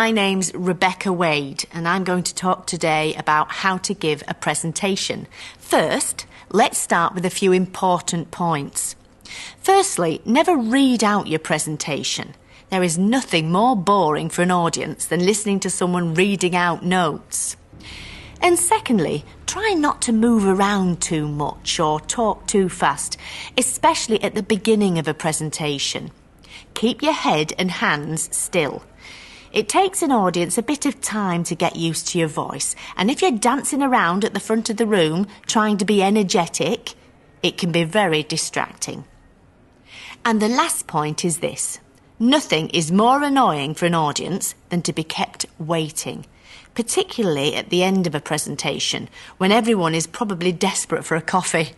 My name's Rebecca Wade, and I'm going to talk today about how to give a presentation. First, let's start with a few important points. Firstly, never read out your presentation. There is nothing more boring for an audience than listening to someone reading out notes. And secondly, try not to move around too much or talk too fast, especially at the beginning of a presentation. Keep your head and hands still. It takes an audience a bit of time to get used to your voice, and if you're dancing around at the front of the room trying to be energetic, it can be very distracting. And the last point is this: nothing is more annoying for an audience than to be kept waiting, particularly at the end of a presentation when everyone is probably desperate for a coffee.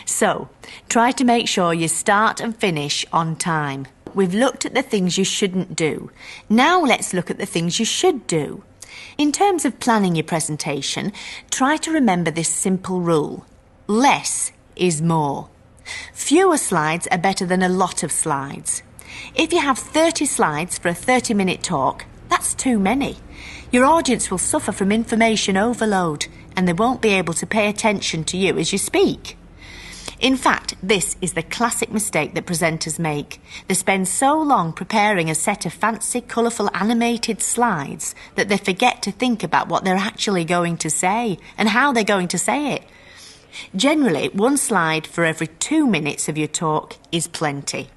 So, try to make sure you start and finish on time. We've looked at the things you shouldn't do. Now let's look at the things you should do. In terms of planning your presentation, try to remember this simple rule: less is more. Fewer slides are better than a lot of slides. If you have 30 slides for a 30-minute talk, that's too many. Your audience will suffer from information overload, and they won't be able to pay attention to you as you speak. In fact, this is the classic mistake that presenters make. They spend so long preparing a set of fancy, colourful, animated slides that they forget to think about what they're actually going to say and how they're going to say it. Generally, one slide for every 2 minutes of your talk is plenty.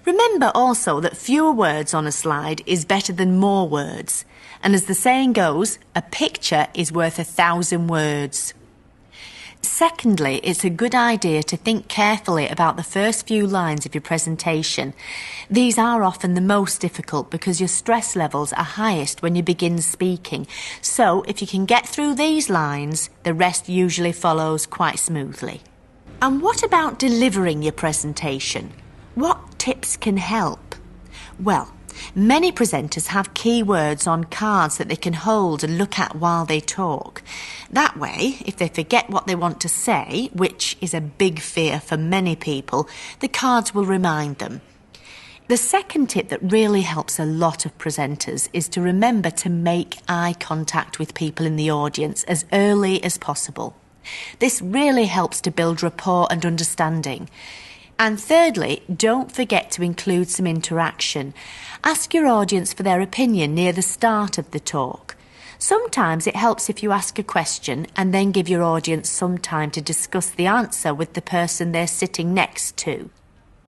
Remember also that fewer words on a slide is better than more words. And as the saying goes, a picture is worth 1,000 words. Secondly, it's a good idea to think carefully about the first few lines of your presentation. These are often the most difficult because your stress levels are highest when you begin speaking. So if you can get through these lines, the rest usually follows quite smoothly. And what about delivering your presentation? What tips can help? Well, many presenters have keywords on cards that they can hold and look at while they talk. That way, if they forget what they want to say, which is a big fear for many people, the cards will remind them. The second tip that really helps a lot of presenters is to remember to make eye contact with people in the audience as early as possible. This really helps to build rapport and understanding. And thirdly, don't forget to include some interaction. Ask your audience for their opinion near the start of the talk. Sometimes it helps if you ask a question and then give your audience some time to discuss the answer with the person they're sitting next to.